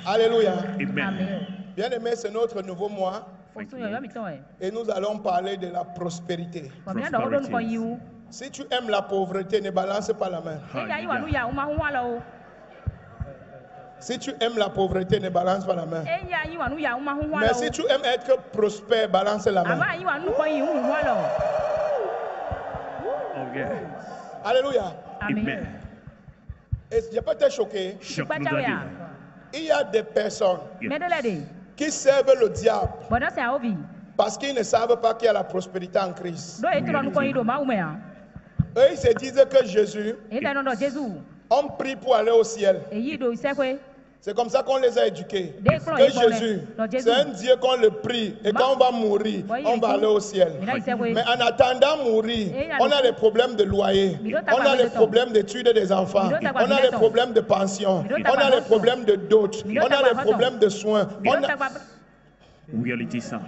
Alléluia. Amen. Bien aimé, c'est notre nouveau mois. Et nous allons parler de la prospérité. Si tu aimes la pauvreté, ne balance pas la main. Si tu aimes la pauvreté, ne balance pas la main. Mais si tu aimes être prospère, balance la main. Alléluia. Amen. Et je peux te choquer. Il y a des personnes qui servent le diable parce qu'ils ne savent pas qu'il y a la prospérité en Christ. Eux, ils se disent que Jésus, on prie pour aller au ciel. C'est comme ça qu'on les a éduqués. Que Jésus, c'est un Dieu qu'on le prie. Et quand on va mourir, on va aller au ciel. Mais en attendant mourir, on a les problèmes de loyer. On a les problèmes d'études des enfants. On a les problèmes de pension. On a les problèmes de dot. On a les problèmes de soins. Reality ça.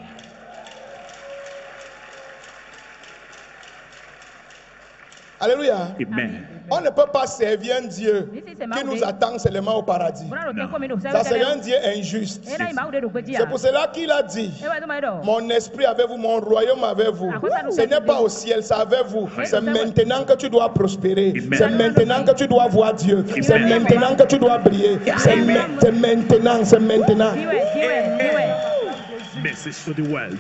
Alléluia. Amen. On ne peut pas servir un Dieu qui nous attend seulement au paradis. Ça serait un Dieu injuste. C'est pour cela qu'il a dit, mon esprit avec vous, mon royaume avec vous. Ce n'est pas au ciel, c'est avec vous. C'est maintenant que tu dois prospérer. C'est maintenant que tu dois voir Dieu. C'est maintenant que tu dois briller. C'est maintenant, c'est maintenant. Message to the world.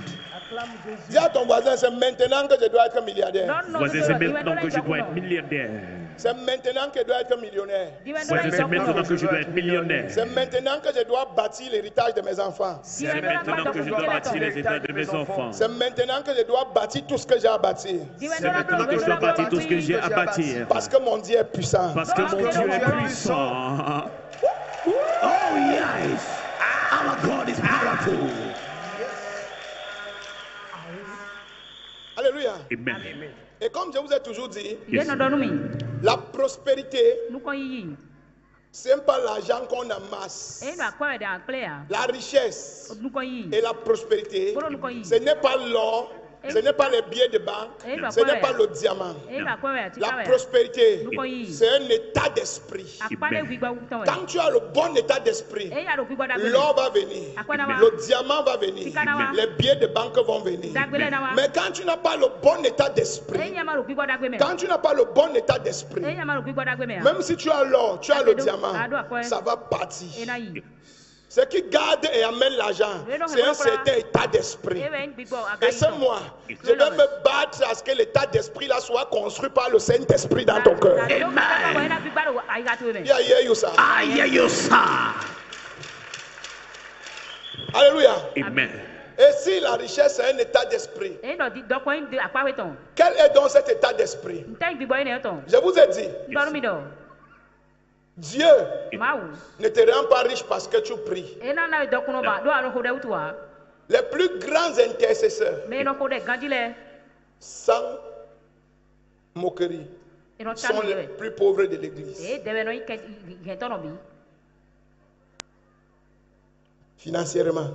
Dis à ton voisin, c'est maintenant que je dois être milliardaire. Voisin, c'est maintenant que je dois être milliardaire. C'est maintenant que je dois être millionnaire. Voisin, c'est maintenant que je dois être millionnaire. C'est maintenant que je dois bâtir l'héritage de mes enfants. C'est maintenant que je dois bâtir l'héritage de mes enfants. C'est maintenant que je dois bâtir tout ce que j'ai à bâtir. C'est maintenant que je dois bâtir tout ce que j'ai à bâtir. Parce que mon Dieu est puissant. Parce que mon Dieu est puissant. Oh yes, our God is powerful. Alléluia. Amen. Et comme je vous ai toujours dit, la prospérité, ce n'est pas l'argent qu'on amasse. La richesse et la prospérité, ce n'est pas l'or, ce n'est pas les billets de banque, ce n'est pas le diamant. La prospérité, c'est un état d'esprit. Quand tu as le bon état d'esprit, l'or va venir, le diamant va venir, les billets de banque vont venir. Mais quand tu n'as pas le bon état d'esprit, quand tu n'as pas le bon état d'esprit, même si tu as l'or, tu as le diamant, ça va partir. Ce qui garde et amène l'argent, c'est un certain état d'esprit. Et ce mois, je dois me battre à ce que l'état d'esprit là soit construit par le Saint-Esprit dans ton cœur. Amen. Yeah, you, sir. Ah, yeah, you, sir. Alléluia. Amen. Et si la richesse est un état d'esprit, quel est donc cet état d'esprit? Je vous ai dit, Dieu ne te rend pas riche parce que tu pries. Les plus grands intercesseurs, sans moquerie, sont les plus pauvres de l'église. Financièrement.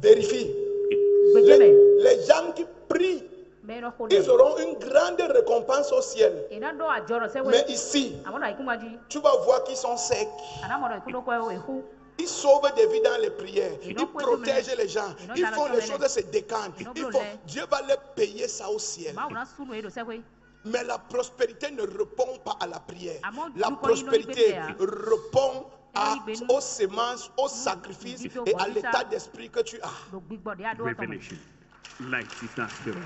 Vérifie. Les gens qui prient, ils auront une grande récompense au ciel. Mais ici, tu vas voir qu'ils sont secs. Ils sauvent des vies dans les prières. Ils protègent les gens. Ils font les choses, se décantent. Dieu va les payer ça au ciel. Mais la prospérité ne répond pas à la prière. La prospérité répond aux semences, aux sacrifices et à l'état d'esprit que tu as. Revelation. Light is not spirit.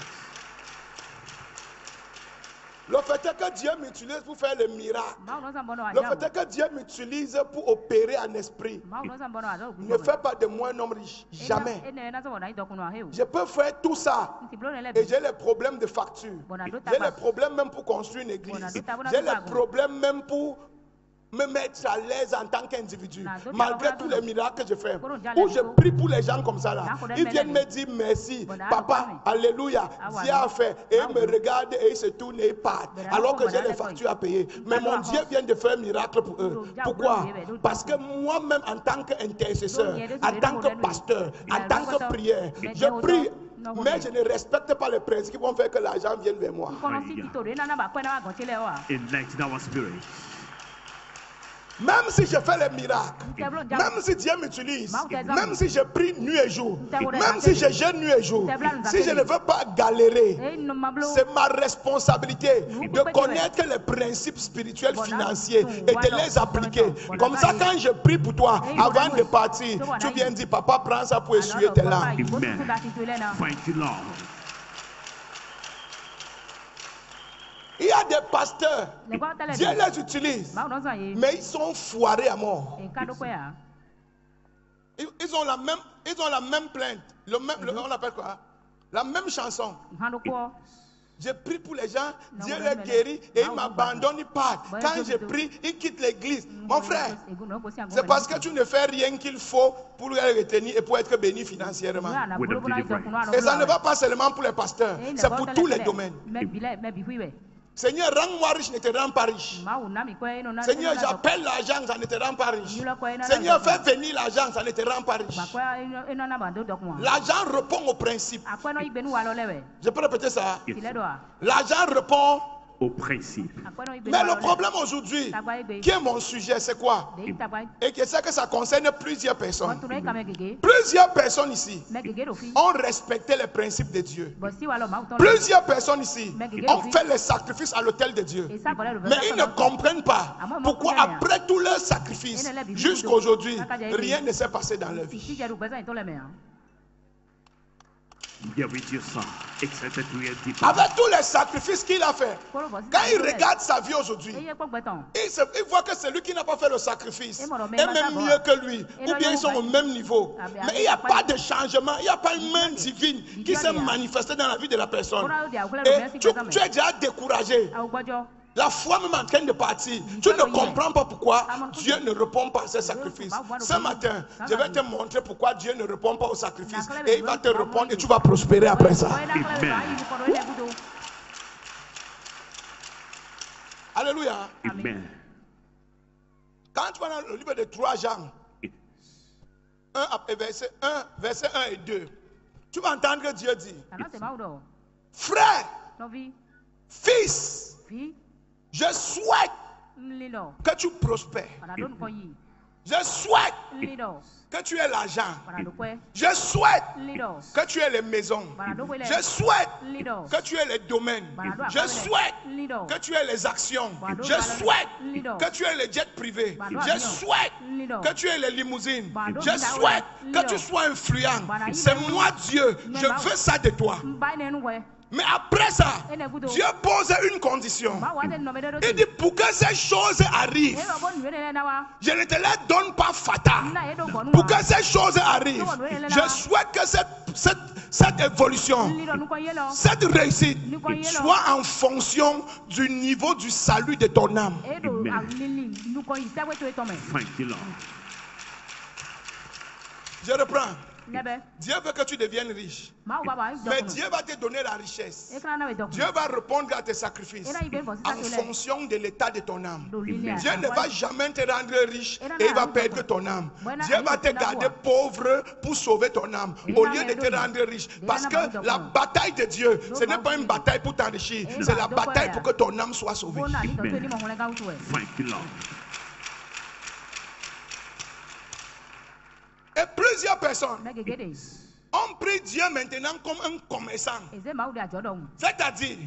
Le fait est que Dieu m'utilise pour faire le miracle. Le fait est que Dieu m'utilise pour opérer en esprit. Ne fais pas de moi un homme riche. Jamais. Je peux faire tout ça. Et j'ai les problèmes de facture. J'ai les problèmes même pour construire une église. J'ai les problèmes même pour me mettre à l'aise en tant qu'individu, malgré tous les miracles que je fais. Où je prie pour les gens comme ça là. Ils viennent me dire merci, papa, alléluia, Dieu a fait. Et ils me regardent et ils se tournent et ils partent. Alors que j'ai les factures à payer. Mais mon Dieu vient de faire un miracle pour eux. Pourquoi? Parce que moi-même en tant qu'intercesseur, en tant que pasteur, en tant que prière, je prie. Mais je ne respecte pas les principes qui vont faire que l'argent vienne vers moi. Enlighten our spirit. Même si je fais les miracles, même si Dieu m'utilise, même si je prie nuit et jour, même si je jeûne nuit et jour, si je ne veux pas galérer, c'est ma responsabilité de connaître les principes spirituels financiers et de les appliquer. Comme ça, quand je prie pour toi, avant de partir, tu viens dire, papa, prends ça pour essuyer tes larmes. Thank you, Lord. Il y a des pasteurs, Dieu les utilise, mais ils sont foirés à mort. Ils ont la même plainte, on appelle quoi? La même chanson. Je prie pour les gens, Dieu les guérit et ils m'abandonnent, ils partent. Quand je prie, ils quittent l'église. Mon frère, c'est parce que tu ne fais rien qu'il faut pour les retenir et pour être béni financièrement. Et ça ne va pas seulement pour les pasteurs, c'est pour tous les domaines. Seigneur, rends-moi riche, ne te rends pas riche. Seigneur, j'appelle l'argent, ça ne te rend pas riche. Seigneur, fais venir l'argent, ça ne te rend pas riche. L'argent répond au principe. Je peux répéter ça? L'argent répond au principe. Mais le problème aujourd'hui, qui est mon sujet, c'est quoi? Et que c'est que ça concerne plusieurs personnes. Plusieurs personnes ici ont respecté les principes de Dieu. Plusieurs personnes ici ont fait les sacrifices à l'autel de Dieu. Mais ils ne comprennent pas pourquoi après tous leurs sacrifices, jusqu'à aujourd'hui, rien ne s'est passé dans leur vie. Avec tous les sacrifices qu'il a fait, quand il regarde sa vie aujourd'hui, il voit que celui qui n'a pas fait le sacrifice est même mieux que lui, ou bien ils sont au même niveau. Mais il n'y a pas de changement, il n'y a pas une main divine qui s'est manifestée dans la vie de la personne. Et tu es déjà découragé. La foi même en train de partir. Tu ne comprends pas pourquoi Dieu ne répond pas à ces sacrifices. Ce matin, je vais te montrer pourquoi Dieu ne répond pas aux sacrifices. Et il va te répondre et tu vas prospérer après ça. Amen. Alléluia. Amen. Quand tu vas dans le livre de 3 Jean, verset 1 et 2, tu vas entendre que Dieu dit, frère, fils, je souhaite que tu prospères. Je souhaite que tu aies l'argent. Je souhaite que tu aies les maisons. Je souhaite que tu aies les domaines. Je souhaite que tu aies les actions. Je souhaite que tu aies les jets privés. Je souhaite que tu aies les limousines. Je souhaite que tu sois influent. C'est moi Dieu. Je veux ça de toi. Mais après ça, Dieu pose une condition. Il dit, pour que ces choses arrivent, je ne te les donne pas fatales. Pour que ces choses arrivent, je souhaite que cette évolution, cette réussite soit en fonction du niveau du salut de ton âme. Je reprends. Dieu veut que tu deviennes riche. Mais Dieu va te donner la richesse. Dieu va répondre à tes sacrifices en fonction de l'état de ton âme. Dieu ne va jamais te rendre riche et il va perdre ton âme. Dieu va te garder pauvre pour sauver ton âme au lieu de te rendre riche. Parce que la bataille de Dieu, ce n'est pas une bataille pour t'enrichir, c'est la bataille pour que ton âme soit sauvée. Et plusieurs personnes ont pris Dieu maintenant comme un commerçant. C'est-à-dire,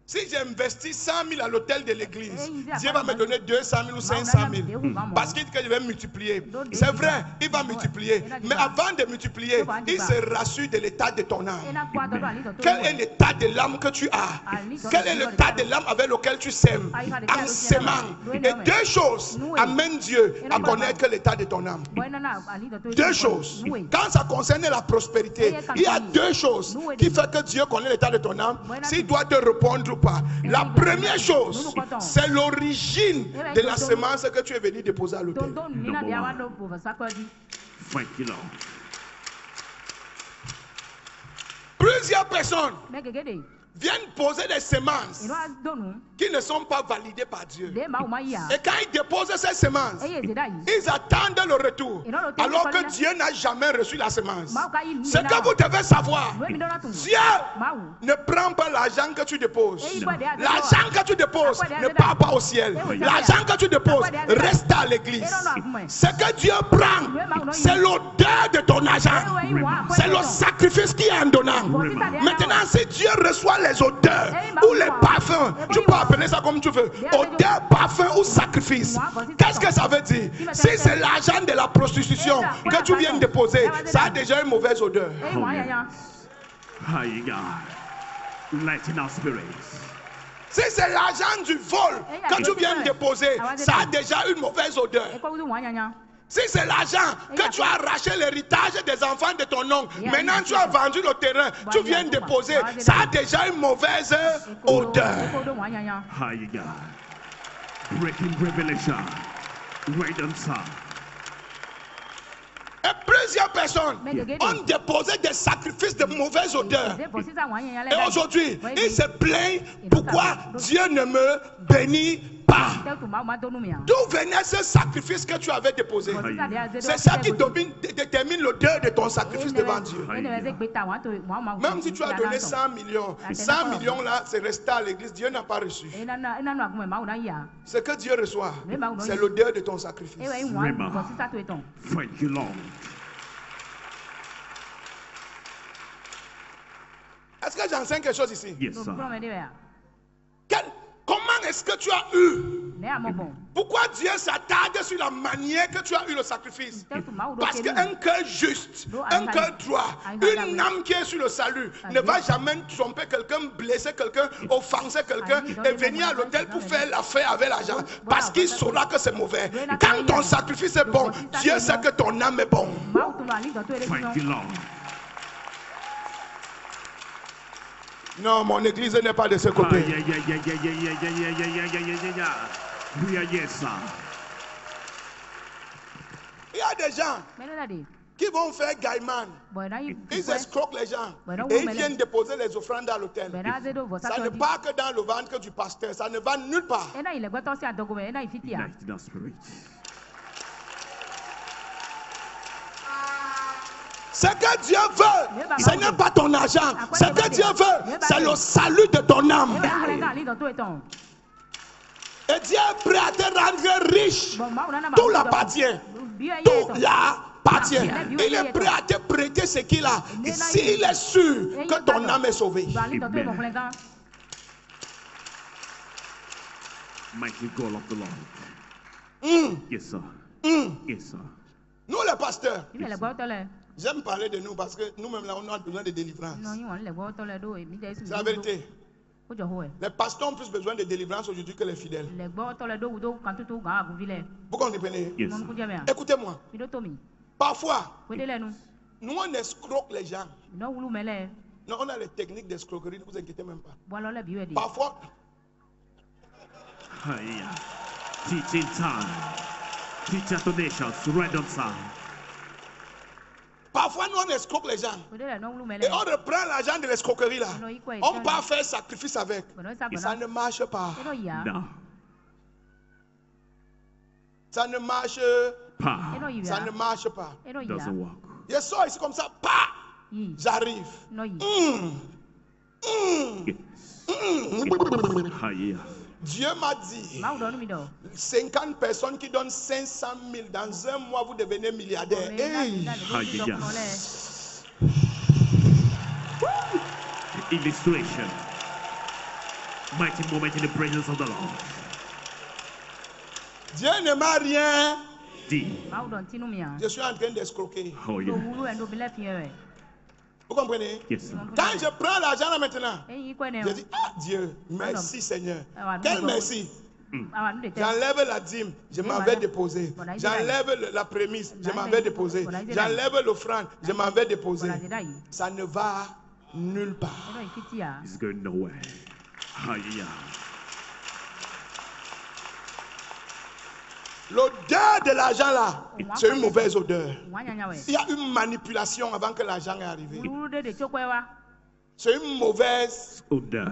si j'investis 100 000 à l'hôtel de l'église, Dieu va me donner 200 000 ou 500 000. Parce qu'il dit que je vais multiplier. C'est vrai, il va multiplier. Mais avant de multiplier, il se rassure de l'état de ton âme. Quel est l'état de l'âme que tu as? Quel est l'état de l'âme avec lequel tu sèmes? En s'aimant. Et 2 choses amènent Dieu à connaître l'état de ton âme. 2 choses. Quand ça concerne la prospérité, il y a 2 choses qui font que Dieu connaît l'état de ton âme. S'il doit te répondre ou pas. La première chose, c'est l'origine de la semence que tu es venu déposer à l'autel. Plusieurs personnes viennent poser des semences qui ne sont pas validées par Dieu. Et quand ils déposent ces semences, ils attendent le retour. Alors que Dieu n'a jamais reçu la semence. Ce que vous devez savoir, Dieu ne prend pas l'argent que tu déposes. L'argent que tu déposes ne part pas au ciel. L'argent que tu déposes reste à l'église. Ce que Dieu prend, c'est l'odeur de ton argent. C'est le sacrifice qui est en donnant. Maintenant, si Dieu reçoit les odeurs ou les parfums, tu peux appeler ça comme tu veux. Odeur, parfum ou sacrifice. Qu'est-ce que ça veut dire? Si c'est l'argent de la prostitution que tu viens de déposer, ça a déjà une mauvaise odeur. Lighten our spirits. Si c'est l'argent du vol que tu viens de déposer, ça a déjà une mauvaise odeur. Si c'est l'argent que tu as arraché l'héritage des enfants de ton oncle, maintenant tu as vendu le terrain, tu viens de déposer, ça a déjà une mauvaise odeur. Breaking revelation. Et plusieurs personnes ont déposé des sacrifices de mauvaise odeur. Et aujourd'hui, ils se plaignent pourquoi Dieu ne me bénit pas. D'où venait ce sacrifice que tu avais déposé? C'est ça qui détermine l'odeur de ton sacrifice devant Dieu. Même si tu as donné 100 millions, 100 millions là, c'est resté à l'église, Dieu n'a pas reçu. Ce que Dieu reçoit, c'est l'odeur de ton sacrifice. Thank you, Lord. Est-ce que j'enseigne quelque chose ici? Yes, sir. Comment est-ce que tu as eu? Pourquoi Dieu s'attarde sur la manière que tu as eu le sacrifice? Parce qu'un cœur juste, un cœur droit, une âme qui est sur le salut ne va jamais tromper quelqu'un, blesser quelqu'un, offenser quelqu'un et venir à l'hôtel pour faire l'affaire avec l'argent. Parce qu'il saura que c'est mauvais. Quand ton sacrifice est bon, Dieu sait que ton âme est bon. Thank you, Lord. Non, mon église n'est pas de ce côté. Il y a des gens qui vont faire gaiman. Ils escroquent les gens et ils viennent déposer les offrandes à l'hôtel. Ça ne part que dans le ventre du pasteur. Ça ne va nulle part. Ce que Dieu veut, ce n'est pas ton argent. Ce que Dieu veut, c'est le salut de ton âme. Et Dieu est prêt à te rendre riche. Tout l'appartient. Tout l'appartient. Il est prêt à te prêter ce qu'il a. S'il est sûr que ton âme est sauvée. Mighty God of the Lord. Yes, sir. Yes, sir. Nous, les pasteurs, j'aime parler de nous parce que nous-mêmes, là, on a besoin de délivrance. C'est la vérité. Les pasteurs ont plus besoin de délivrance aujourd'hui que les fidèles. Vous comprenez? Yes. Écoutez-moi. Parfois, nous, on escroque les gens. Non, on a les techniques d'escroquerie, ne vous inquiétez même pas. Parfois, teaching time. Teach to nations, random sound. Parfois, nous, on escroque les gens. Et on reprend l'argent de l'escroquerie là. On part faire sacrifice avec. Ça ne marche pas. No. Ça ne marche Pa. Ça ne marche pas. Doesn't work. Je sors ici comme ça. Pa! J'arrive. Dieu m'a dit 50 personnes qui donnent 500 000 dans un mois, vous devenez milliardaire. Hey. Illustration. Mighty moment in the presence of the Lord. Dieu ne m'a rien dit. Je suis en train d'escroquer. Oh, yeah. Vous comprenez? Yes, sir. Quand je prends l'argent là maintenant, je dis, ah Dieu, merci Seigneur. Quel merci? J'enlève la dîme, je m'en vais déposer. J'enlève la prémisse, je m'en vais déposer. J'enlève l'offrande, je m'en vais déposer. Ça ne va nulle part. It's going nowhere. Hallelujah. L'odeur de l'argent là, c'est une mauvaise odeur. Il y a une manipulation avant que l'argent est arrivé. C'est une mauvaise odeur.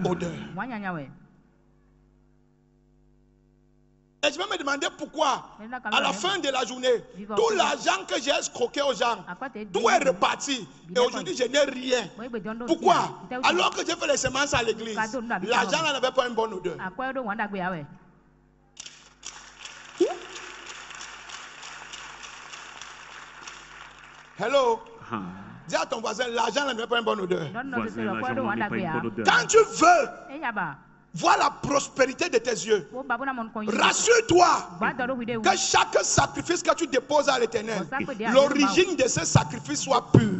Et je vais me demander pourquoi, à la fin de la journée, tout l'argent que j'ai escroqué aux gens, tout est reparti. Et aujourd'hui, je n'ai rien. Pourquoi? Alors que j'ai fait les semences à l'église, l'argent n'avait pas une bonne odeur. Hello. Dis à ton voisin, l'argent ne met pas une bonne odeur. Quand tu veux voir la prospérité de tes yeux, rassure-toi que chaque sacrifice que tu déposes à l'Éternel, l'origine de ce sacrifice soit pure.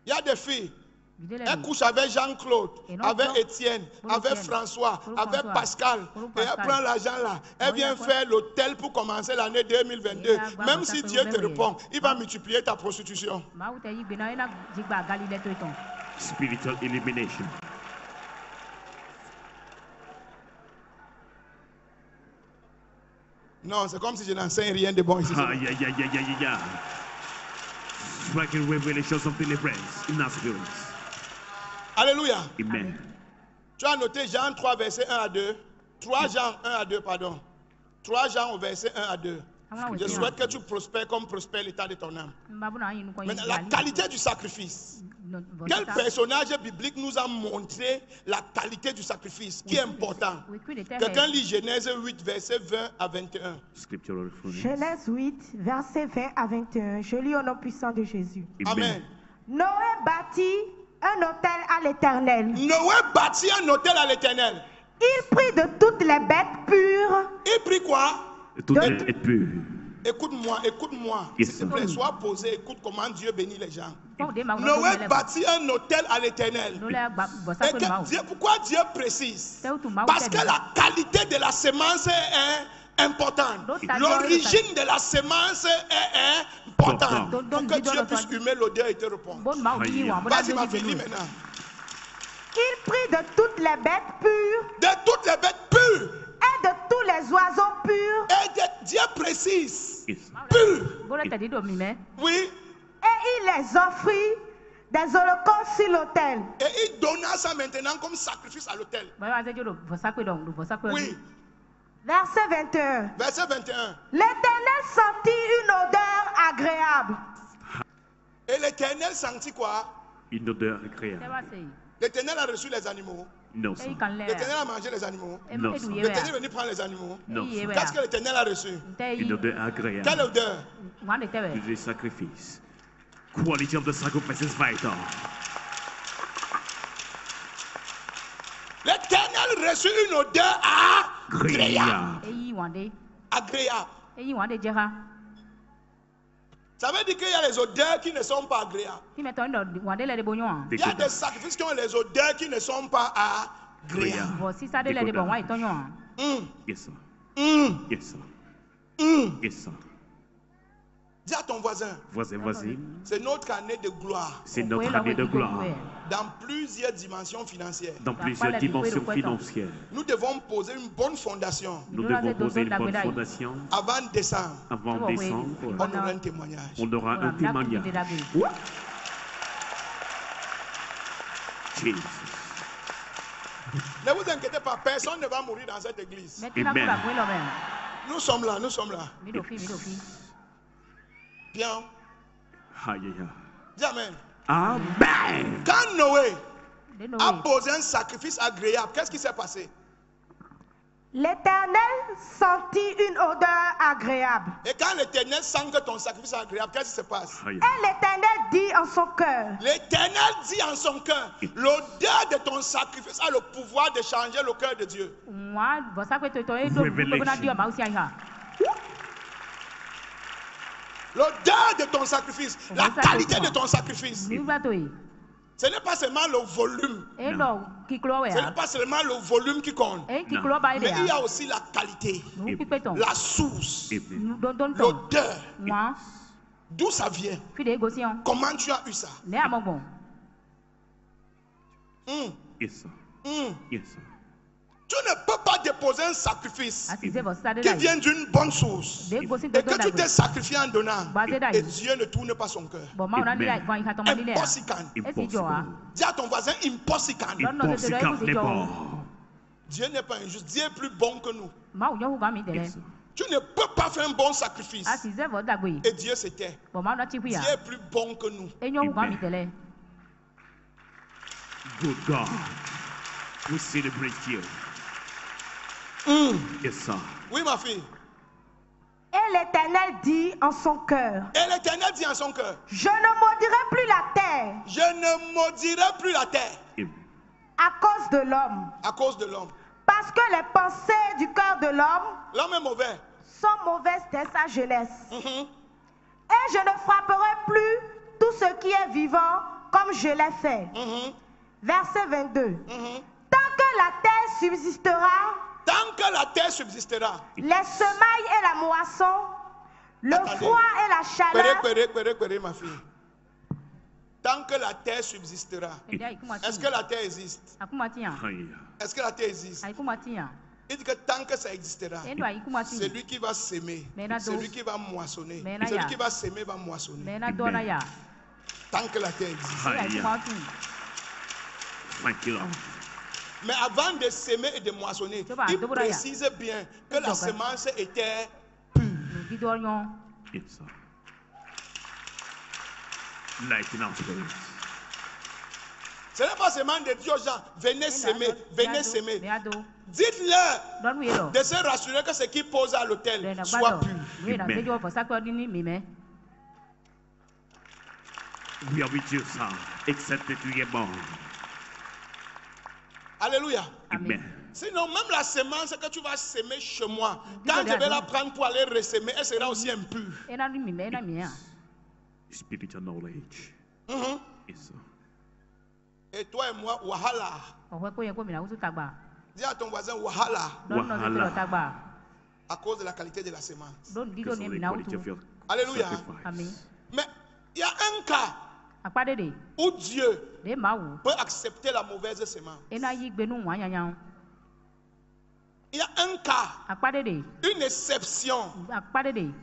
Il y a des filles. Elle couche avec Jean-Claude, avec Étienne, avec François, avec Pascal. Et elle prend l'argent là. Elle vient faire l'hôtel pour commencer l'année 2022. Même si Dieu te répond, il va multiplier ta prostitution. Spiritual elimination. Non, c'est comme si je n'enseigne rien de bon ici. Striking revelations of deliverance in our spirits. Alléluia. Amen. Tu as noté Jean 3, verset 1 à 2. 3 Jean 1 à 2, pardon. 3 Jean au verset 1 à 2. Je souhaite que tu prospères comme prospère l'état de ton âme. Maintenant, la qualité du sacrifice. Quel personnage biblique nous a montré la qualité du sacrifice qui est important? Quelqu'un lit Genèse 8, verset 20 à 21. Genèse 8, verset 20 à 21. Je lis au nom puissant de Jésus. Amen. Noé bâtit un autel à l'Éternel. Noé bâtit un autel à l'Éternel. Il prit de toutes les bêtes pures. Il prit quoi? Toutes les bêtes pures. Écoute-moi, écoute-moi. Yes, s'il te plaît, sois posé, écoute comment Dieu bénit les gens. Noé bâtit un autel à l'Éternel. Pourquoi Dieu précise? Parce que la qualité de la semence est importante. L'origine de la semence est importante. Pour que Dieu puisse humer l'odeur et te répondre. Vas-y, ma fille, lis maintenant. Il prit de toutes les bêtes pures. De toutes les bêtes pures. Et de tous les oiseaux purs. Et Dieu précise. Purs. Oui. Et il les offrit des holocaustes sur l'autel. Et il donna ça maintenant comme sacrifice à l'autel. Oui. Verset 21. Verset 21. L'Éternel sentit une odeur agréable. Et l'Éternel sentit quoi? Une odeur agréable. L'Éternel a reçu les animaux. Non. L'Éternel a mangé les animaux. Non. L'Éternel est venu prendre les animaux. Non. Qu'est-ce que l'Éternel a reçu? Une odeur agréable. Quelle odeur? Les sacrifices. Quality of the sacrifice is vital. L'Éternel reçut une odeur agréable. Agréable. Ça veut dire qu'il y a les odeurs qui ne sont pas agréables. Il y a des sacrifices qui ont les odeurs qui ne sont pas agréables. Yes, sir. Yes, sir. Yes, sir. Dis à ton voisin. Voisin. C'est notre année de gloire. C'est notre année de gloire. Dans plusieurs dimensions financières. Dans plusieurs dimensions financières. Nous devons poser une bonne fondation. Nous devons poser une bonne fondation. Avant décembre. Avant décembre. On aura un témoignage. On aura un témoignage. Jesus. Ne vous inquiétez pas, personne ne va mourir dans cette église. Amen. Nous sommes là, nous sommes là. Bien. Dis amen. Amen. Quand Noé a posé un sacrifice agréable, qu'est-ce qui s'est passé? L'Éternel sentit une odeur agréable. Et quand l'Éternel sent que ton sacrifice est agréable, qu'est-ce qui se passe? Et l'Éternel dit en son cœur. L'Éternel dit en son cœur, l'odeur de ton sacrifice a le pouvoir de changer le cœur de Dieu. L'odeur de ton sacrifice, la qualité de ton sacrifice. Ce n'est pas seulement le volume. Ce n'est pas seulement le volume qui compte. Mais il y a aussi la qualité, la source, l'odeur. D'où ça vient? Comment tu as eu ça? Yes, sir. Yes, sir. Tu ne peux pas déposer un sacrifice qui vient d'une bonne source et que tu t'es sacrifié en donnant et Dieu ne tourne pas son cœur. Impossible. Dis à ton voisin impossible. Dieu n'est pas injuste. Dieu est plus bon que nous. Yes, tu ne peux pas faire un bon sacrifice et Dieu se tait. Dieu est plus bon que nous. Amen. Good God, we celebrate you. Yes, sir. Oui, ma fille. Et l'Éternel dit en son cœur. Et l'Éternel dit en son cœur. Je ne maudirai plus la terre. Je ne maudirai plus la terre. À cause de l'homme. À cause de l'homme. Parce que les pensées du cœur de l'homme. L'homme est mauvais. Sont mauvaises dès sa jeunesse. Et je ne frapperai plus tout ce qui est vivant comme je l'ai fait. Verset 22. Tant que la terre subsistera. Tant que la terre subsistera. Les semailles et la moisson. Le froid et la chaleur. Péré, ma fille. Tant que la terre subsistera. Est-ce que la terre existe? Est-ce que la terre existe? Il dit que tant que ça existera, c'est lui qui va s'aimer, c'est lui qui va moissonner, c'est lui qui va s'aimer, va moissonner. Tant que la terre existe. Mais avant de s'aimer et de moissonner, il précise bien que la semence était pure. Ce n'est pas seulement de dire aux gens, venez s'aimer, venez s'aimer. Dites-leur de se rassurer que ce qui pose à l'autel soit pur. We are with you, sir, except that you are born. Alléluia. Amen. Sinon, même la semence que tu vas s'aimer chez moi, quand je vais la prendre pour aller ressemer, elle sera aussi impure. Spiritual knowledge. Yes, sir. Et toi et moi, wahala. Dis à ton voisin, wahala. Wahala. À cause de la qualité de la semence. Alléluia. Mais il y a un cas où Dieu peut accepter la mauvaise semence. Il y a un cas, une exception,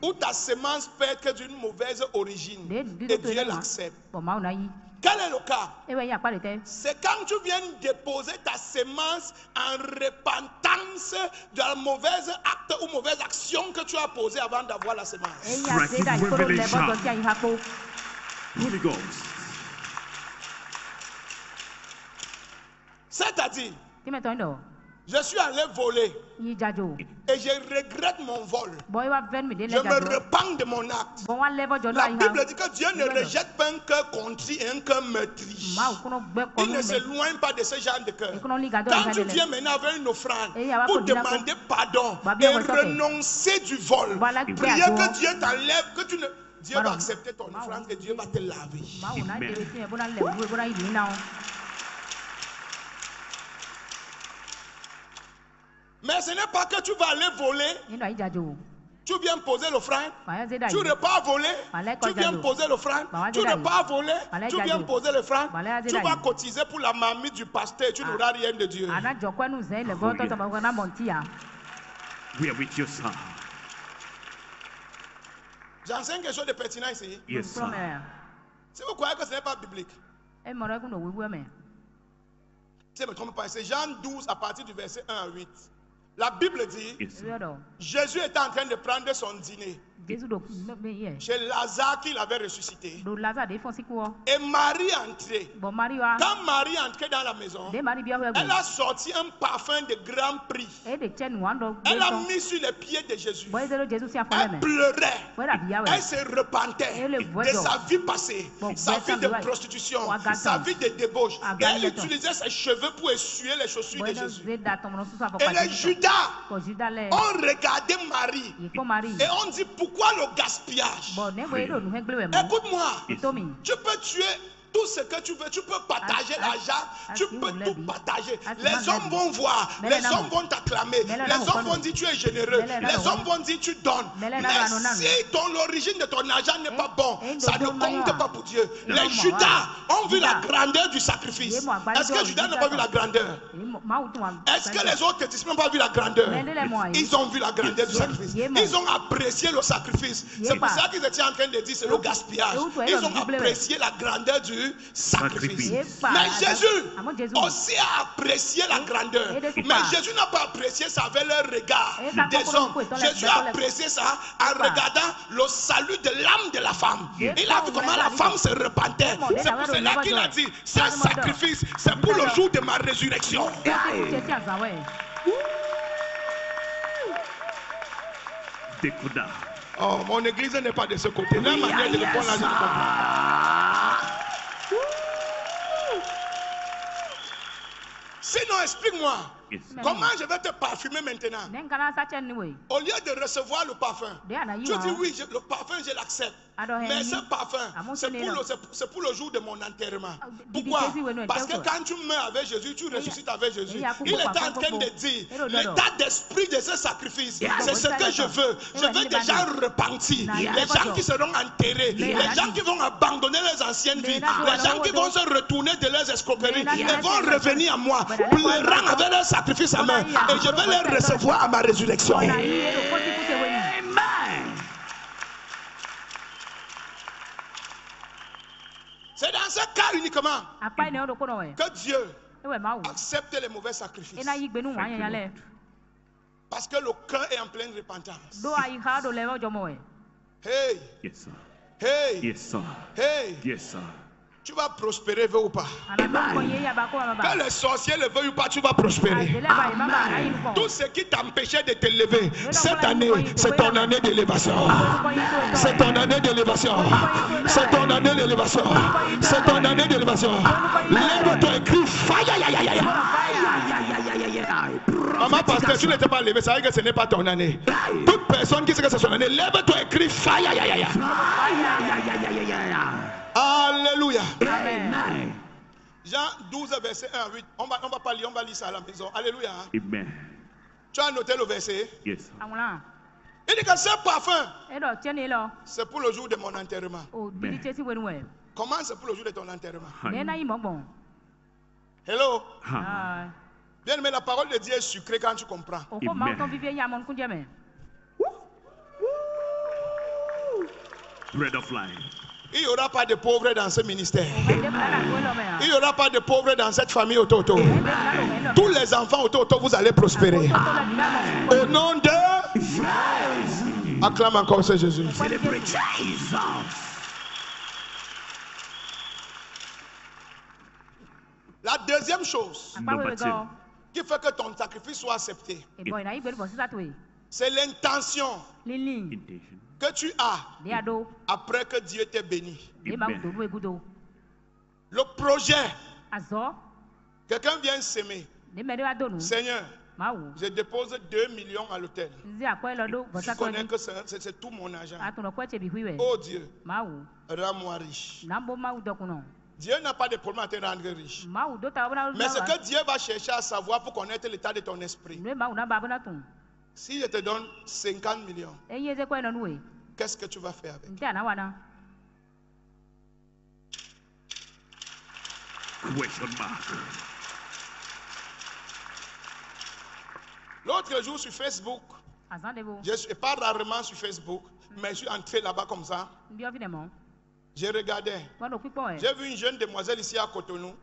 où ta semence peut être d'une mauvaise origine et Dieu l'accepte. Quel est le cas? C'est quand tu viens déposer ta semence en repentance de la mauvaise acte ou mauvaise action que tu as posée avant d'avoir la semence. Holy Ghost. C'est-à-dire, je suis allé voler et je regrette mon vol. Je me repens de mon acte. La Bible dit que Dieu ne rejette pas un cœur contrit et un cœur meurtri. Il ne s'éloigne pas de ce genre de cœur. Quand tu viens maintenant avec une offrande pour demander pardon et renoncer du vol, prier que Dieu t'enlève, que tu ne... Dieu va accepter ton offrande et Dieu va te laver. Mais ce n'est pas que tu vas aller voler. Tu viens poser l'offrande. Tu repars voler. Tu viens poser l'offrande. Tu repars voler. Tu viens poser l'offrande. Tu vas cotiser pour la mamie du pasteur. Tu n'auras rien de Dieu. We are with you, sir. J'enseigne quelque chose de pertinent ici. Yes, sir. Si vous croyez que ce n'est pas biblique, si je ne me trompe pas, c'est Jean 12 à partir du verset 1 à 8. La Bible dit, Jésus était en train de prendre son dîner chez Lazare qu'il avait ressuscité. Et Marie entrait. Quand Marie entrait dans la maison, elle a sorti un parfum de grand prix. Elle a mis sur les pieds de Jésus. Elle pleurait. Elle se repentait de sa vie passée, sa vie de prostitution, sa vie de débauche. Et elle utilisait ses cheveux pour essuyer les chaussures de Jésus. Et les Judas ont regardé Marie et on dit pourquoi le gaspillage? Écoute-moi, tu peux tuer tout ce que tu veux, tu peux partager l'argent, tu peux tout partager. Les hommes vont voir, les hommes vont t'acclamer, les hommes vont dire tu es généreux, les hommes vont dire tu donnes. Mais si l'origine de ton argent n'est pas bon, ça ne compte pas pour Dieu. Les Judas ont vu la grandeur du sacrifice. Est-ce que Judas n'a pas vu la grandeur? Est-ce que les autres disciples n'ont pas vu la grandeur? Ils ont vu la grandeur du sacrifice. Ils ont apprécié le sacrifice. C'est pour ça qu'ils étaient en train de dire c'est le gaspillage. Ils ont apprécié la grandeur du sacrifice. Mais Jésus aussi a apprécié la grandeur. Mais Jésus n'a pas apprécié ça avec le regard des hommes. Jésus a apprécié ça en regardant le salut de l'âme de la femme. Il a vu comment la femme se repentait. C'est pour cela qu'il a dit ce sacrifice, c'est pour le jour de ma résurrection. Oh, mon église n'est pas de ce côté. La manière de répondre là, je ne comprends pas. Sinon, explique-moi. Comment je vais te parfumer maintenant? Au lieu de recevoir le parfum, tu dis oui, le parfum, je l'accepte. Mais ce parfum, c'est pour le jour de mon enterrement. Pourquoi? Parce que quand tu meurs avec Jésus, tu ressuscites avec Jésus. Il est en train de dire, l'état d'esprit de ce sacrifice, c'est ce que je veux. Je veux des gens repentis, les gens qui seront enterrés, les gens qui vont abandonner les anciennes vies, les gens qui vont se retourner de leurs escroqueries et vont revenir à moi, pleurant avec leurs sacrifices à main, et je vais les recevoir à ma résurrection. C'est dans ce cas uniquement que Dieu accepte les mauvais sacrifices. Parce que le cœur est en pleine repentance. Hey! Yes, sir. Hey! Yes, sir. Hey! Yes, sir. Tu vas prospérer, veux ou pas? Que les sorciers le veuillent ou pas, tu vas prospérer. Tout ce qui t'empêchait de te lever, cette année, c'est ton année d'élévation. C'est ton année d'élévation. C'est ton année d'élévation. C'est ton année d'élévation. Lève-toi et crie fire. Maman, pasteur, tu n'étais pas levé, ça veut dire que ce n'est pas ton année. Toute personne qui sait que c'est son année, lève-toi et crie fire. Alléluia. Amen. Jean 12, verset 1 à 8. On va pas lire, on va lire ça à la maison. Alléluia. Amen. Tu as noté le verset? Yes. Il dit que ce parfum, c'est pour le jour de mon enterrement. Comment c'est pour le jour de ton enterrement? Hello? Bien, mais la parole de Dieu est sucrée quand tu comprends. Bread of life. Il n'y aura pas de pauvres dans ce ministère. Il n'y aura pas de pauvres dans cette famille autour. Tous les enfants autour, vous allez prospérer. Au nom de Jésus. Acclame encore ce Jésus. La deuxième chose qui fait que ton sacrifice soit accepté, c'est l'intention que tu as après que Dieu t'ait béni. Le projet, quelqu'un vient s'aimer. Seigneur, je dépose 2 millions à l'hôtel. Je connais que c'est tout mon argent. Oh Dieu, rends-moi riche. Dieu n'a pas de problème à te rendre riche. Mais ce que Dieu va chercher à savoir pour connaître l'état de ton esprit. Si je te donne 50 millions, qu'est-ce que tu vas faire avec? Question mark. L'autre jour sur Facebook, je pars rarement sur Facebook, mais je suis entré là-bas comme ça. J'ai regardé. J'ai vu une jeune demoiselle ici à Cotonou.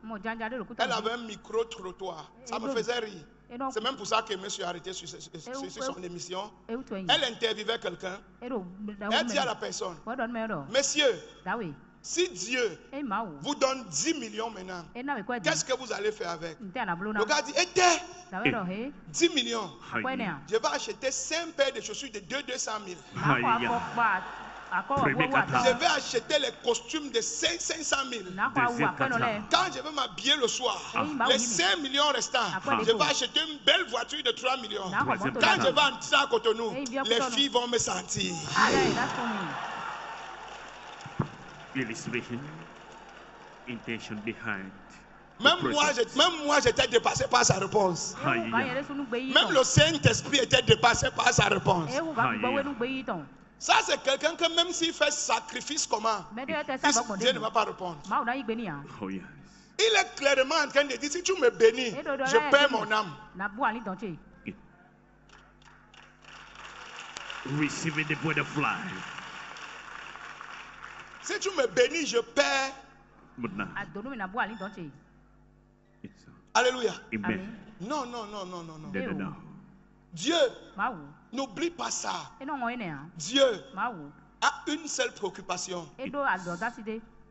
Elle avait un micro-trottoir. Ça me faisait rire. C'est même pour ça que je me suis arrêté sur son émission. Elle interviewait quelqu'un. Elle dit à la personne, Monsieur, si Dieu vous donne 10 millions maintenant, qu'est-ce que vous allez faire avec? Le gars dit, 10 millions. Je vais acheter 5 paires de chaussures de 200 000. Je vais acheter les costumes de 500 000. Quand je vais m'habiller le soir, les 5 millions restants, je vais acheter une belle voiture de 3 millions. Quand je vais entrer à Cotonou, les filles vont me sentir. Illustration, intention behind. Même moi, j'étais dépassé par sa réponse. Même le Saint-Esprit était dépassé par sa réponse. Ça, c'est quelqu'un que même s'il fait sacrifice comment, Dieu ne va pas répondre. Oh, yes. Il est clairement en train de dire, si tu me bénis, je perds mon âme. Receiving the bread of life. Si tu me bénis, je perds. Alléluia. Amen. Non. No. Dieu, n'oublie pas ça. Dieu a une seule préoccupation.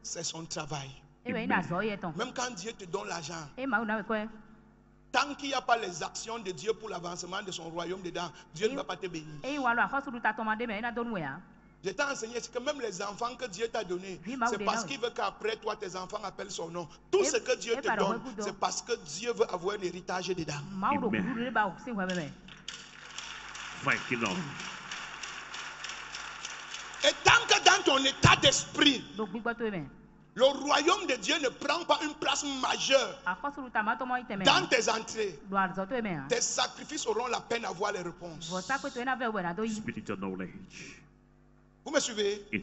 C'est son travail. Amen. Même quand Dieu te donne l'argent, Tant qu'il n'y a pas les actions de Dieu pour l'avancement de son royaume dedans, Dieu ne va pas te bénir. Je t'ai enseigné que même les enfants que Dieu t'a donnés, c'est parce qu'il veut qu'après toi, tes enfants appellent son nom. Tout ce que Dieu te donne, c'est parce que Dieu veut avoir un héritage dedans. Amen. Thank you, Lord. Et tant que dans ton état d'esprit, le royaume de Dieu ne prend pas une place majeure dans tes entrées, tes sacrifices auront la peine à voir les réponses. Spiritual knowledge. Vous me suivez? Yes.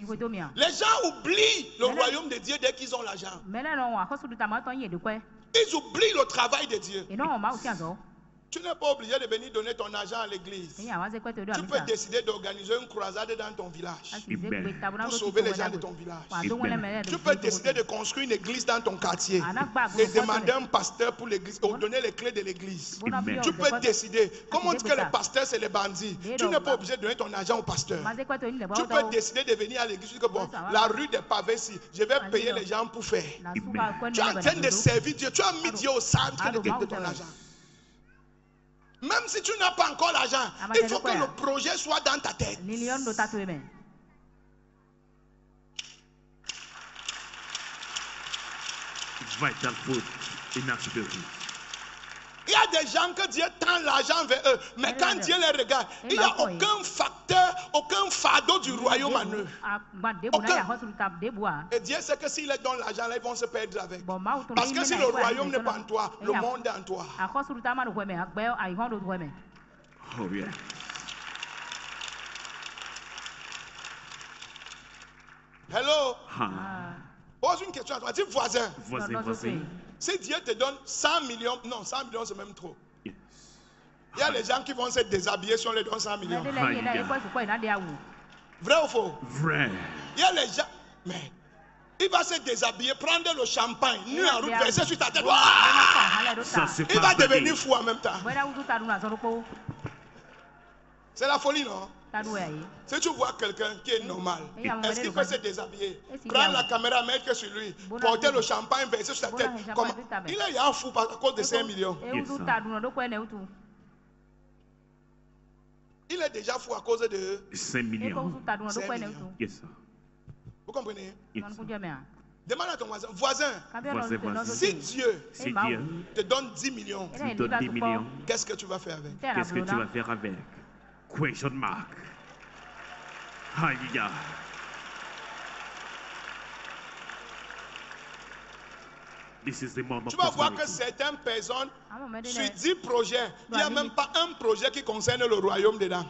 Les gens oublient le royaume de Dieu dès qu'ils ont l'argent. Ils oublient le travail de Dieu. Tu n'es pas obligé de venir donner ton argent à l'église. Tu peux décider d'organiser une croisade dans ton village pour sauver les gens de ton village. Tu peux décider de construire une église dans ton quartier et demander un pasteur pour l'église, ou donner les clés de l'église. Tu peux décider. Comment dire que les pasteurs c'est les bandits? Tu n'es pas obligé de donner ton argent au pasteur. Tu peux décider de venir à l'église. Tu dis que bon, la rue des pavés, si je vais payer les gens pour faire. Tu es en train de servir Dieu. Tu as mis Dieu au centre de ton argent. Même si tu n'as pas encore l'argent, il faut que le projet soit dans ta tête. Vital food in our spirit. Il y a des gens que Dieu tend l'argent vers eux, mais quand Dieu les regarde, il n'y a aucun facteur, aucun fardeau du royaume en eux. Et Dieu sait que s'il leur donne l'argent, là, ils vont se perdre avec. Parce que si le royaume n'est pas en toi, le monde est en toi. Oh yeah. Hello. Pose une question à toi. Dis voisin. Voisin. Si Dieu te donne 100 millions, non, 100 millions c'est même trop. Yes. Il y a les gens qui vont se déshabiller si on les donne 100 millions. Vrai ou faux? Vrai. Il y a les gens, mais il va se déshabiller, prendre le champagne, nu en route, verser sur ta tête. Il va devenir fou en même temps. C'est la folie, non? Si tu vois quelqu'un qui est normal, est-ce qu'il peut se déshabiller, prendre la caméra, mettre sur lui, porter le champagne, verser sur sa tête? Il est un fou à cause de 5 millions. Yes, Il est déjà fou à cause de 5 millions. 5 millions. Yes, sir. Vous comprenez? Yes, Demande à ton voisin. Si Dieu te donne 10 millions, qu'est-ce que tu vas faire avec? Qu'est-ce que tu vas faire avec? Question mark. Hallelujah. This is the moment tu vas voir que certaines personnes, sur 10 projets, il n'y a même pas un projet qui concerne le royaume dedans.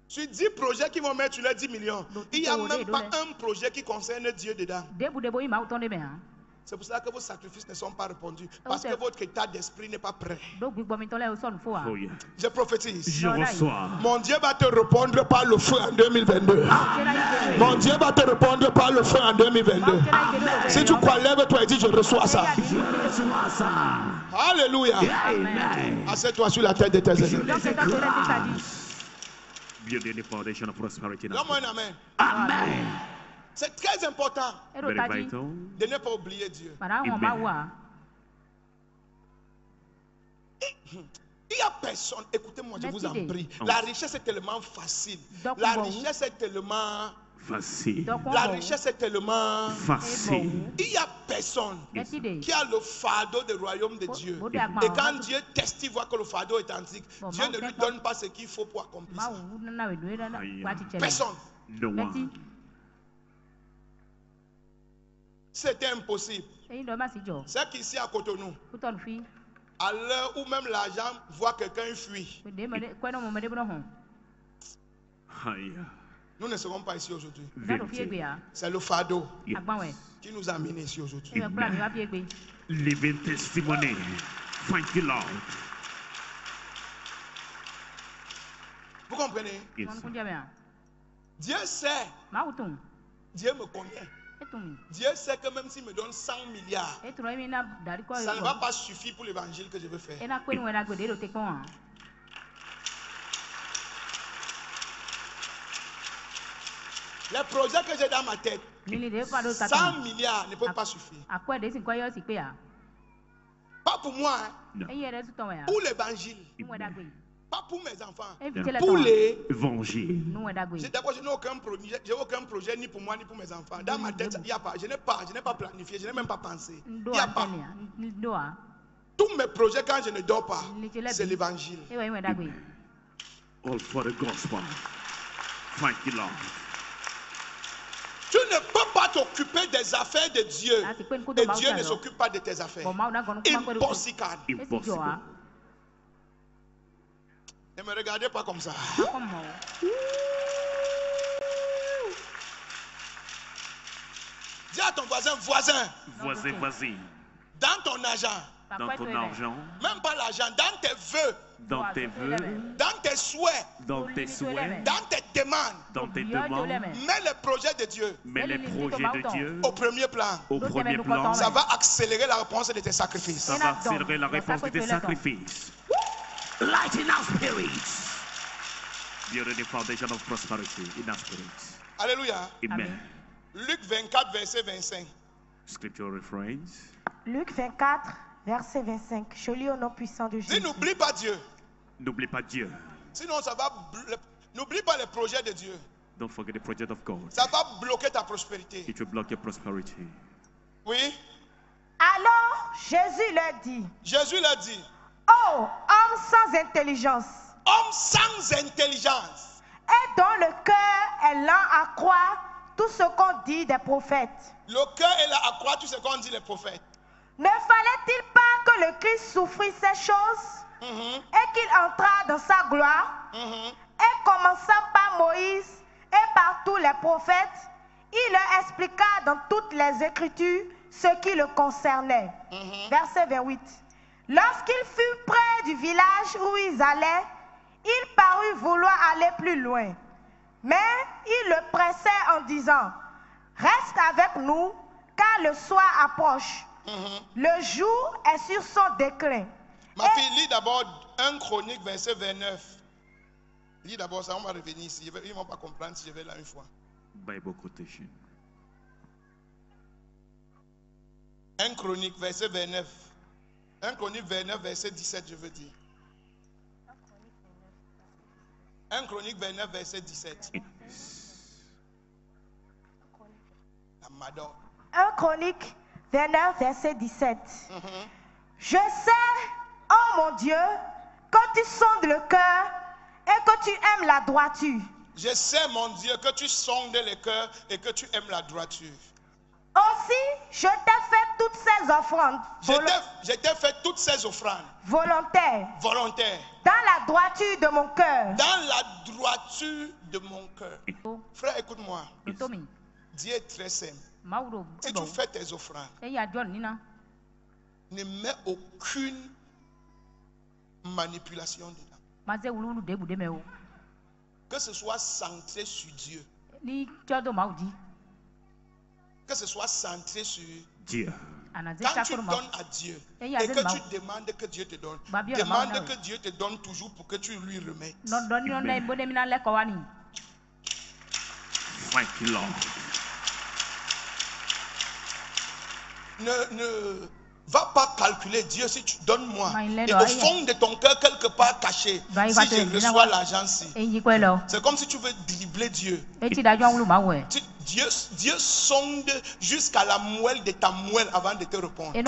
Sur 10 projets qui vont mettre sur les 10 millions, il n'y a même pas un projet qui concerne Dieu dedans. C'est pour cela que vos sacrifices ne sont pas répondus. Parce que votre état d'esprit n'est pas prêt. Oh, yeah. Je prophétise. Je reçois. Mon Dieu va te répondre par le feu en 2022. Mon Dieu va te répondre par le feu en 2022. Si tu crois, lève-toi et dis je reçois ça. Je reçois ça. Alléluia. Assieds-toi sur la tête de tes ennemis. Building the foundation of prosperity. Donne-moi un amen. Amen. C'est très important Very vital. de ne pas oublier Dieu. Il n'y a personne, écoutez-moi, je vous en prie. La richesse est tellement facile. La richesse est tellement facile. La richesse est tellement facile. Il n'y a personne qui a le fardeau du royaume de Dieu. Et quand Dieu teste, il voit que le fardeau est antique. Dieu ne lui donne pas ce qu'il faut pour accomplir ça. Personne. No one. C'était impossible. C'est qu'ici à Cotonou, à l'heure où même l'argent voit quelqu'un fuir, nous ne serons pas ici aujourd'hui. C'est le fardeau qui nous a amenés ici aujourd'hui. Living testimony. Thank you, Lord. Vous comprenez? Yes. Dieu sait. Dieu me connaît. Dieu sait que même s'il me donne 100 milliards, ça ne va pas suffire pour l'évangile que je veux faire. Yes. 100 million. Les projets que j'ai dans ma tête, 100 milliards ne peuvent pas suffire. Pas pour moi, hein. Pour l'évangile. Pas pour mes enfants. Pour l'évangile. D'abord, je n'ai aucun projet ni pour moi ni pour mes enfants. Dans ma tête, il n'y a pas. Je n'ai pas planifié, je n'ai même pas pensé. Il n'y a pas. Tous mes projets, quand je ne dors pas, c'est l'évangile. All for the gospel. Thank you, Lord. Tu ne peux pas t'occuper des affaires de Dieu et Dieu ne s'occupe pas de tes affaires. Impossible. Ne me regardez pas comme ça. Dis à ton voisin, Voisin. dans ton argent. Dans ton argent. Même pas l'argent, dans tes vœux. Dans tes vœux. Dans tes souhaits. Dans tes souhaits. Dans tes demandes. Dans tes demandes. Mets les projets de Dieu. Mets les projets de Dieu au premier plan. Au premier plan. Ça va accélérer la réponse de tes sacrifices. Ça va accélérer la réponse de tes sacrifices. Light in our spirits. Building the foundation of prosperity in our spirits. Alléluia. Amen. Luc 24, verset 25. Scripture reference. Luc 24, verset 25. Je lis au nom puissant de Jésus. Dis, n'oublie pas Dieu. N'oublie pas Dieu. Sinon, ça va. N'oublie pas les projets de Dieu. Don't forget the project of God. Ça va bloquer ta prospérité. It will block your prosperity. Oui. Alors, Jésus leur dit. Jésus leur dit. Oh, homme sans intelligence. Homme sans intelligence. Et dont le cœur est lent à croire tout ce qu'on dit des prophètes. Le cœur est là à croire tout ce qu'on dit les prophètes. Ne fallait-il pas que le Christ souffrit ces choses et qu'il entrât dans sa gloire et commençant par Moïse et par tous les prophètes, il leur expliqua dans toutes les Écritures ce qui le concernait. Verset 28. Lorsqu'il fut près du village où ils allaient, il parut vouloir aller plus loin. Mais il le pressait en disant, reste avec nous, car le soir approche. Le jour est sur son déclin. Ma fille, lis d'abord 1 Chronique, verset 29. Lis d'abord ça, on va revenir ici. Ils ne vont pas comprendre si je vais là une fois. Bible quotation. 1 Chronique, verset 29. 1 Chronique 29, verset 17, je veux dire. 1 Chronique 29, verset 17. La madore. 1 Chronique 29, verset 17. Je sais, oh mon Dieu, que tu sondes le cœur et que tu aimes la droiture. Je sais, mon Dieu, que tu sondes le cœur et que tu aimes la droiture. Aussi, je t'ai fait toutes ces offrandes. Je t'ai fait toutes ces offrandes. Volontaires. Dans la droiture de mon cœur. Dans la droiture de mon cœur. Frère, écoute-moi. Dieu est très simple. Si tu fais tes offrandes, ne mets aucune manipulation dedans. Que ce soit centré sur Dieu. Que ce soit centré sur Dieu. Quand tu donnes à Dieu et que tu demandes que Dieu te donne, demande que Dieu te donne toujours pour que tu lui remettes. Thank you, Lord. Ne va pas calculer Dieu si tu donnes moi. Et au fond de ton cœur, quelque part caché, si je reçois l'argent-ci, c'est comme si tu veux dribbler Dieu. Dieu sonde jusqu'à la moelle de ta moelle avant de te répondre. Dieu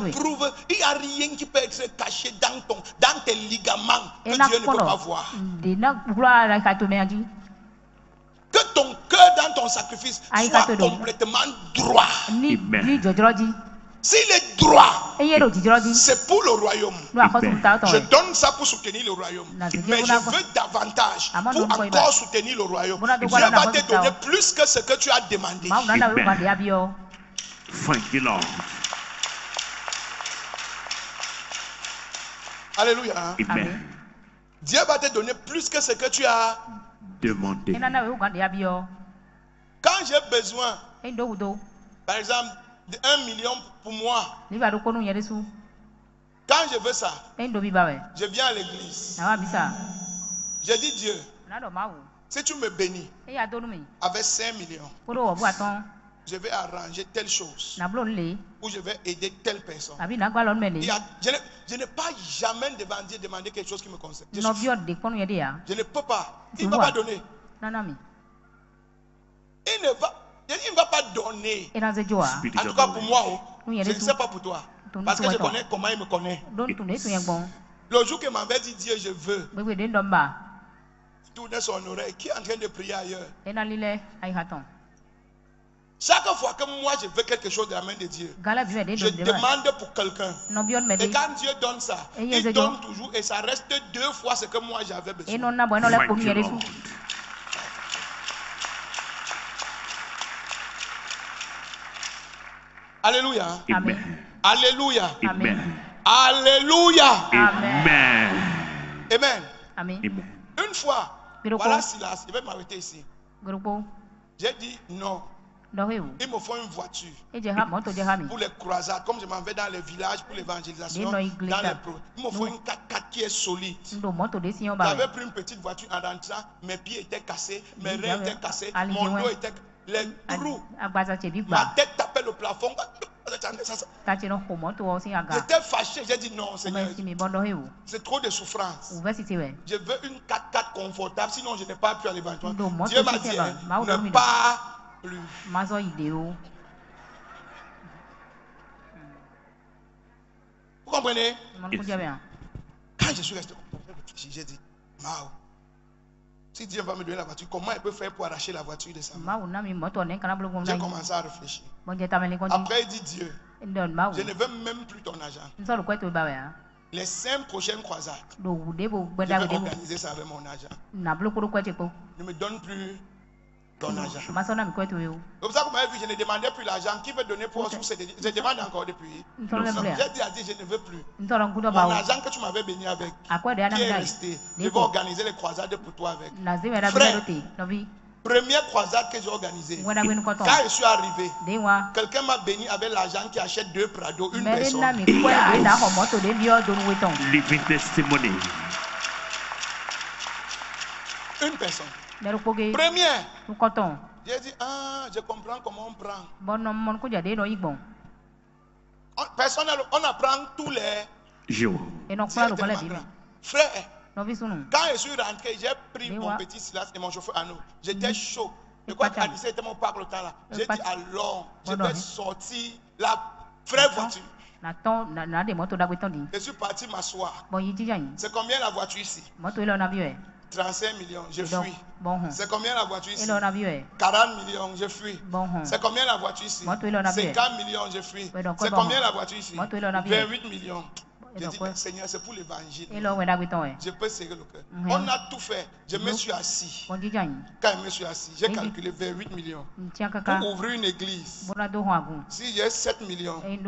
éprouve, il n'y a rien qui peut être caché dans tes ligaments que Dieu ne peut pas voir. Que ton cœur dans ton sacrifice soit complètement droit. S'il est droit, c'est pour le royaume. Je donne ça pour soutenir le royaume. Mais je veux davantage pour encore soutenir le royaume. Dieu va te donner plus que ce que tu as demandé. Thank you, Lord. Alléluia. Amen. Dieu va te donner plus que ce que tu as demandé. Quand j'ai besoin, par exemple, de 1 million pour moi, quand je veux ça, je viens à l'église. Je dis Dieu, Si tu me bénis avec 5 millions, je vais arranger telle chose ou je vais aider telle personne. Je n'ai pas jamais demandé quelque chose qui me concerne. Je ne peux pas. Il ne va pas donner. Il ne va pas donner. En tout cas pour moi, je ne sais pas pour toi. Parce que je connais comment il me connaît. Le jour qu'il m'avait dit Dieu, je veux. Il tournait son oreille. Qui est en train de prier ailleurs? Chaque fois que moi je veux quelque chose de la main de Dieu, je demande pour quelqu'un. Et quand Dieu donne ça, il donne toujours et ça reste 2 fois ce que moi j'avais besoin. Alléluia. Amen. Alléluia. Amen. Alléluia. Amen. Amen. Amen. Une fois, voilà Silas, il va m'arrêter ici. J'ai dit non. Il me faut une voiture pour les croisades, comme je m'en vais dans les villages pour l'évangélisation, dans les il me faut une 4x4 qui est solide. J'avais pris une petite voiture en rentrant, mes pieds étaient cassés, mes reins étaient cassés, mon dos était... Les trous, ma tête tapait le plafond. J'étais fâché, j'ai dit non Seigneur, c'est trop de souffrance. Je veux une 4x4 confortable, sinon je n'ai pas pu aller vers toi. Dieu m'a dit, ne pars plus. Vous comprenez? Quand je suis resté, j'ai dit, Mao, si Dieu va me donner la voiture, comment il peut faire pour arracher la voiture de sa main? J'ai commencé à réfléchir. Après il dit Dieu, je ne veux même plus ton argent. Les 5 prochaines croisades, je vais organiser ça avec mon argent. Ne me donne plus ton argent. C'est pour ça que vous m'avez vu, je ne demandais plus l'argent. Qui veut donner pour vous? Je demande encore depuis. J'ai dit à Dieu, je ne veux plus. Mon argent que tu m'avais béni avec, qui est resté, je vais organiser les croisades pour toi avec. Frère, première croisade que j'ai organisée, quand je suis arrivé, quelqu'un m'a béni avec l'argent qui achète 2 Prado, une personne. Living testimony. Une personne. Première. J'ai dit, ah, je comprends comment on prend. Personnel, on apprend tous les jours. Frère, quand je suis rentré, j'ai pris mon petit Silas et mon chauffeur à nous. J'étais chaud. De quoi Anissa était mon parc le temps là. J'ai dit alors, je vais sortir la vraie voiture. Je suis parti m'asseoir. C'est combien la voiture ici? 35 millions, je fuis. C'est combien la voiture ici? 40 millions, je fuis. C'est combien la voiture ici? 50 millions, je fuis. C'est combien la voiture ici? 28 millions. Je dis, Seigneur, c'est pour l'évangile. Je peux serrer le cœur. On a tout fait. Je me suis assis. Quand je me suis assis, j'ai calculé 28 millions pour ouvrir une église. Si j'ai 7 millions, j'ai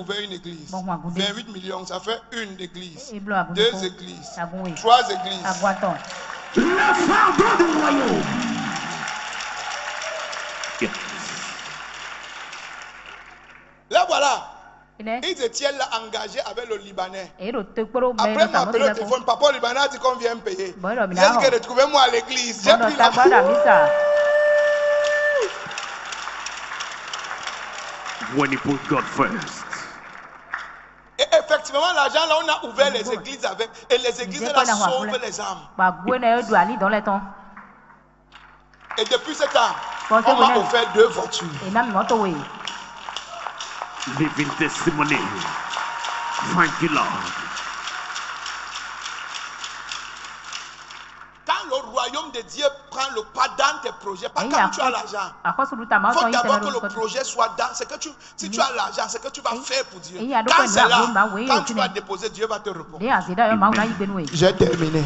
ouvert une église. 28 millions, ça fait une église, 2 églises, 3 églises. Le fardeau du royaume. Là, voilà. Ils étaient là engagés avec le Libanais. Après m'appeler au téléphone, papa Libanais a dit qu'on vient me payer. J'ai dit que retrouvez-moi à l'église. J'ai pris la When you put God first. Et effectivement, l'argent là, on a ouvert les églises avec. Et les églises là sauvent les âmes. Et depuis ce temps, on m'a offert 2 voitures. Living testimony. Thank you, Lord. Quand le royaume de Dieu prend le pas dans tes projets, pas quand tu as l'argent. Il faut d'abord que le projet soit dans. Si tu as l'argent, c'est que tu vas faire pour Dieu. Quand c'est là, quand tu vas déposer, Dieu va te répondre. J'ai terminé.